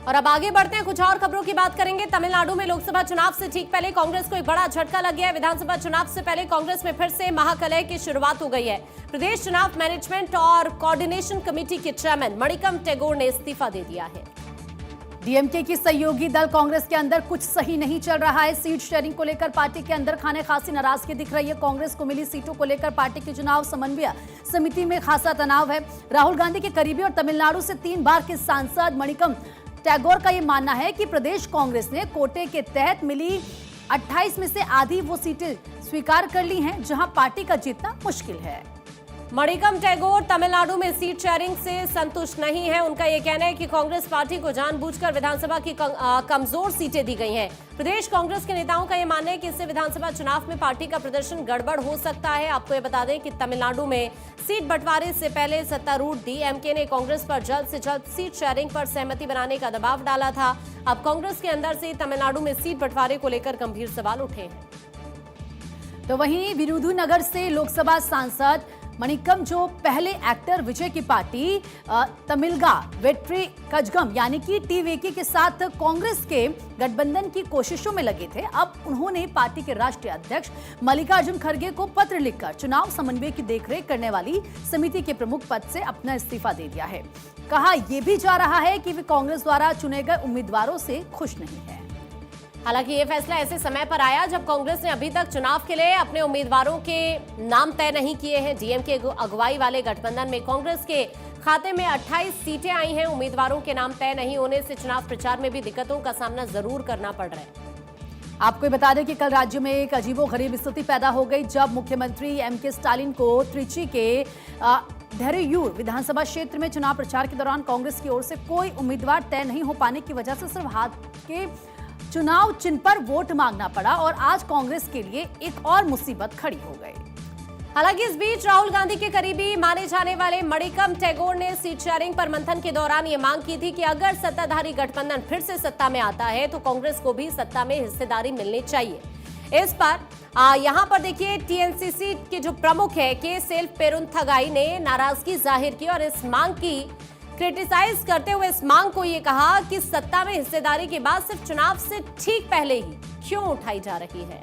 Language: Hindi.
और अब आगे बढ़ते हैं, कुछ और खबरों की बात करेंगे। तमिलनाडु में लोकसभा चुनाव से ठीक पहले कांग्रेस को एक बड़ा झटका लग गया है। विधानसभा चुनाव से पहले कांग्रेस में फिर से महाकलह की शुरुआत हो गई है। प्रदेश चुनाव मैनेजमेंट और कोऑर्डिनेशन कमेटी के चेयरमैन मणिकम टेगोर ने इस्तीफा दे दिया है। डीएमके की सहयोगी दल कांग्रेस के अंदर कुछ सही नहीं चल रहा है। सीट शेयरिंग को लेकर पार्टी के अंदर खाने खासी नाराजगी दिख रही है। कांग्रेस को मिली सीटों को लेकर पार्टी की चुनाव समन्वय समिति में खासा तनाव है। राहुल गांधी के करीबी और तमिलनाडु से 3 बार के सांसद मणिकम टैगोर का यह मानना है कि प्रदेश कांग्रेस ने कोटे के तहत मिली 28 में से आधी वो सीटें स्वीकार कर ली हैं, जहां पार्टी का जीतना मुश्किल है। मणिकम टैगोर तमिलनाडु में सीट शेयरिंग से संतुष्ट नहीं है। उनका यह कहना है कि कांग्रेस पार्टी को जानबूझकर विधानसभा की कमजोर सीटें दी गई हैं। प्रदेश कांग्रेस के नेताओं का यह मानना है कि इससे विधानसभा चुनाव में पार्टी का प्रदर्शन गड़बड़ हो सकता है। आपको ये बता दें कि तमिलनाडु में सीट बंटवारे से पहले सत्तारूढ़ डीएमके ने कांग्रेस पर जल्द से जल्द सीट शेयरिंग पर सहमति बनाने का दबाव डाला था। अब कांग्रेस के अंदर से तमिलनाडु में सीट बंटवारे को लेकर गंभीर सवाल उठे हैं। तो वहीं विरुधुनगर से लोकसभा सांसद मणिकम, जो पहले एक्टर विजय की पार्टी तमिलगा वेट्री कजगम यानी कि टीवीके के साथ कांग्रेस के गठबंधन की कोशिशों में लगे थे, अब उन्होंने पार्टी के राष्ट्रीय अध्यक्ष मल्लिकार्जुन खड़गे को पत्र लिखकर चुनाव समन्वय की देखरेख करने वाली समिति के प्रमुख पद से अपना इस्तीफा दे दिया है। कहा यह भी जा रहा है कि वे कांग्रेस द्वारा चुने गए उम्मीदवारों से खुश नहीं है। हालांकि ये फैसला ऐसे समय पर आया जब कांग्रेस ने अभी तक चुनाव के लिए अपने उम्मीदवारों के नाम तय नहीं किए हैं। डीएमके अगुवाई वाले गठबंधन में कांग्रेस के खाते में 28 सीटें आई हैं। उम्मीदवारों के नाम तय नहीं होने से चुनाव प्रचार में भी दिक्कतों का सामना जरूर करना पड़ रहा है। आपको बता दें कि कल राज्य में एक अजीबोगरीब स्थिति पैदा हो गई जब मुख्यमंत्री एमके स्टालिन को त्रिची के धैर्यूर विधानसभा क्षेत्र में चुनाव प्रचार के दौरान कांग्रेस की ओर से कोई उम्मीदवार तय नहीं हो पाने की वजह से सिर्फ हाथ के चुनाव चिन्ह पर वोट मांगना पड़ा और आज कांग्रेस के लिए एक और मुसीबत खड़ी हो गई। हालांकि इस बीच राहुल गांधी के करीबी माने जाने वाले मणिकम टैगोर ने सीट शेयरिंग पर मंथन के दौरान ये मांग की थी कि अगर सत्ताधारी गठबंधन फिर से सत्ता में आता है तो कांग्रेस को भी सत्ता में हिस्सेदारी मिलनी चाहिए। इस पर यहां पर देखिए टीएनसीसी के जो प्रमुख है के सेल्फ पेरुंथगाई ने नाराजगी जाहिर की और इस मांग की क्रिटिसाइज करते हुए इस मांग को यह कहा कि सत्ता में हिस्सेदारी की बात सिर्फ चुनाव से ठीक पहले ही क्यों उठाई जा रही है।